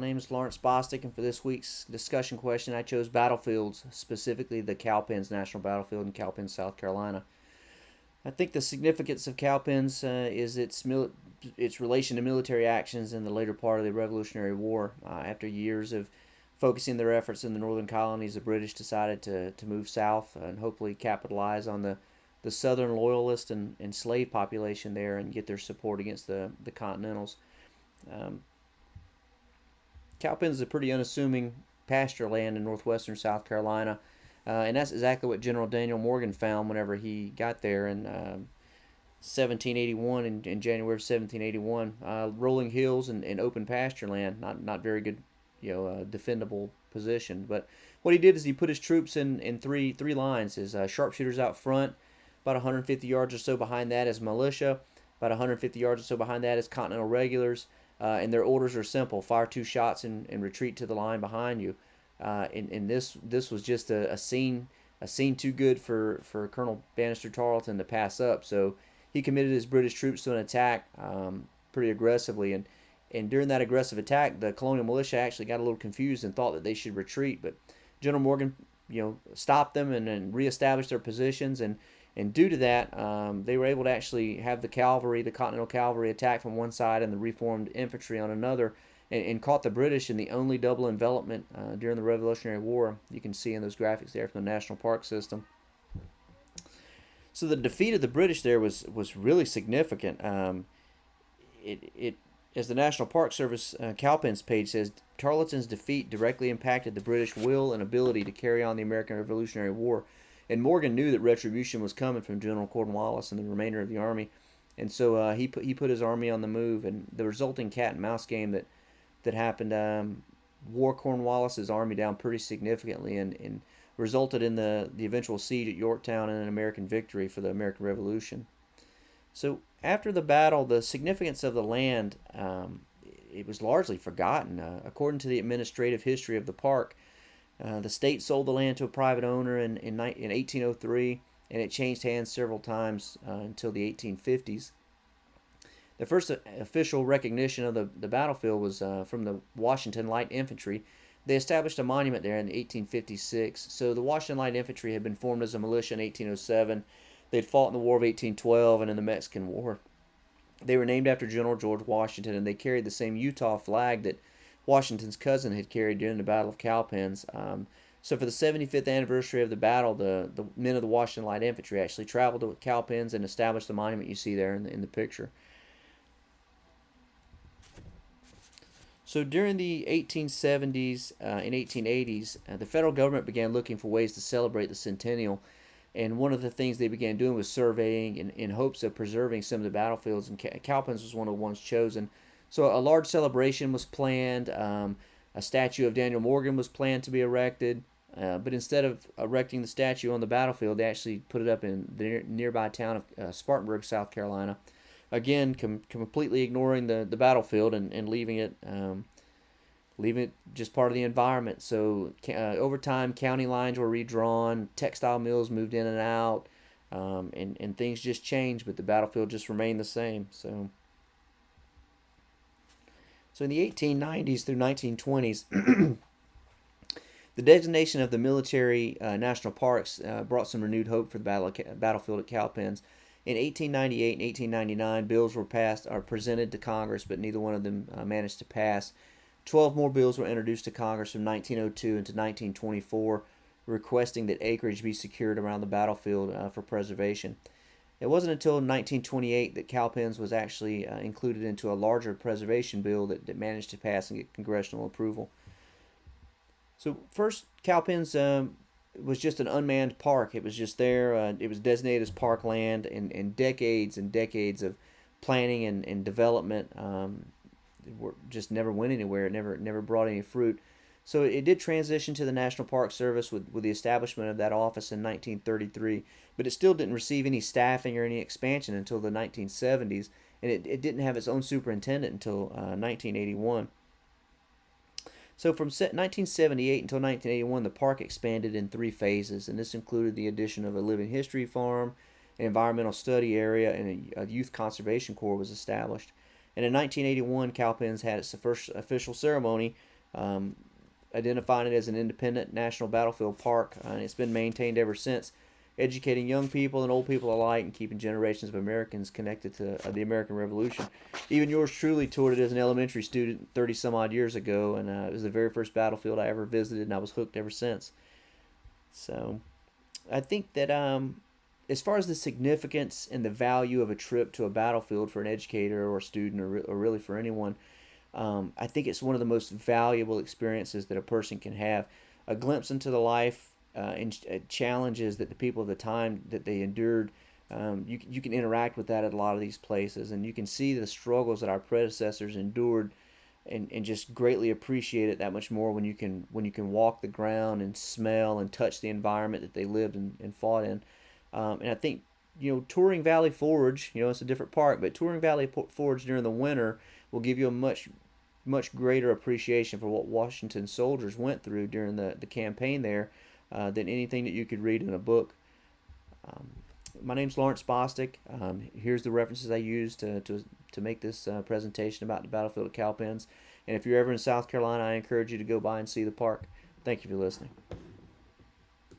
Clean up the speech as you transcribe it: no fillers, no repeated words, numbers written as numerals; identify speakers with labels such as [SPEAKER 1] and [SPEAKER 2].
[SPEAKER 1] My name is Lawrence Bostic, and for this week's discussion question, I chose battlefields, specifically the Cowpens National Battlefield in Cowpens, South Carolina. I think the significance of Cowpens is its relation to military actions in the later part of the Revolutionary War. After years of focusing their efforts in the northern colonies, the British decided to move south and hopefully capitalize on the southern loyalist and slave population there and get their support against the Continentals. Um, Cowpens is a pretty unassuming pasture land in northwestern South Carolina, and that's exactly what General Daniel Morgan found whenever he got there in 1781, in January of 1781. Rolling hills and open pasture land, not very good, defendable position. But what he did is he put his troops in three lines. His sharpshooters out front, about 150 yards or so behind that is militia, about 150 yards or so behind that is Continental regulars, and their orders are simple: fire two shots and retreat to the line behind you. And this was just a scene too good for Colonel Bannister Tarleton to pass up. So he committed his British troops to an attack pretty aggressively, and during that aggressive attack, the colonial militia actually got a little confused and thought that they should retreat, but General Morgan, stopped them and reestablished their positions, and due to that, they were able to actually have the Continental Cavalry, attack from one side and the reformed infantry on another, and caught the British in the only double envelopment during the Revolutionary War. You can see in those graphics there from the National Park System. So the defeat of the British there was really significant. It as the National Park Service Cowpens page says, Tarleton's defeat directly impacted the British will and ability to carry on the American Revolutionary War, and Morgan knew that retribution was coming from General Cornwallis and the remainder of the army, and so he put his army on the move, and the resulting cat and mouse game that happened wore Cornwallis's army down pretty significantly, and resulted in the eventual siege at Yorktown and an American victory for the American Revolution. So after the battle, the significance of the land, it was largely forgotten. According to the administrative history of the park, the state sold the land to a private owner in 1803, and it changed hands several times until the 1850s. The first official recognition of the battlefield was from the Washington Light Infantry. They established a monument there in 1856. So the Washington Light Infantry had been formed as a militia in 1807. They'd fought in the War of 1812 and in the Mexican War. They were named after General George Washington, and they carried the same Utah flag that Washington's cousin had carried during the Battle of Cowpens. So for the 75th anniversary of the battle, the men of the Washington Light Infantry actually traveled to Cowpens and established the monument you see there in the picture. So during the 1870s and 1880s, the federal government began looking for ways to celebrate the centennial, and one of the things they began doing was surveying in hopes of preserving some of the battlefields, and Cowpens was one of the ones chosen. So a large celebration was planned. A statue of Daniel Morgan was planned to be erected, but instead of erecting the statue on the battlefield, they actually put it up in the nearby town of Spartanburg, South Carolina. Again, completely ignoring the battlefield and leaving it just part of the environment. So over time, county lines were redrawn, textile mills moved in and out, and things just changed, but the battlefield just remained the same. So in the 1890s through 1920s, the designation of the military national parks brought some renewed hope for the battlefield at Cowpens. In 1898 and 1899, bills were passed or presented to Congress, but neither one of them managed to pass. 12 more bills were introduced to Congress from 1902 into 1924, requesting that acreage be secured around the battlefield for preservation. It wasn't until 1928 that Cowpens was actually included into a larger preservation bill that managed to pass and get congressional approval. So first, Cowpens was just an unmanned park. It was just there. It was designated as parkland, and decades of planning and development just never went anywhere. It never brought any fruit. So it did transition to the National Park Service with the establishment of that office in 1933, but it still didn't receive any staffing or any expansion until the 1970s, and it didn't have its own superintendent until 1981. So from 1978 until 1981, the park expanded in three phases, and this included the addition of a living history farm, an environmental study area, and a youth conservation corps was established. And in 1981, Cowpens had its first official ceremony um, identifying it as an independent national battlefield park, and it's been maintained ever since, educating young people and old people alike and keeping generations of Americans connected to the American Revolution. Even yours truly toured it as an elementary student 30 some odd years ago, and it was the very first battlefield I ever visited, and I was hooked ever since. So I think that as far as the significance and the value of a trip to a battlefield for an educator or a student, or really for anyone, I think it's one of the most valuable experiences that a person can have. A glimpse into the life and challenges that the people of the time that they endured. You can interact with that at a lot of these places, and you can see the struggles that our predecessors endured, and just greatly appreciate it that much more when you can walk the ground and smell and touch the environment that they lived and fought in. And I think, touring Valley Forge, it's a different park, but touring Valley Forge during the winter will give you a much greater appreciation for what Washington soldiers went through during the campaign there than anything that you could read in a book. Um, my name's Lawrence Bostic. Here's the references I used to make this presentation about the battlefield at Cowpens. And if you're ever in South Carolina, I encourage you to go by and see the park. Thank you for listening.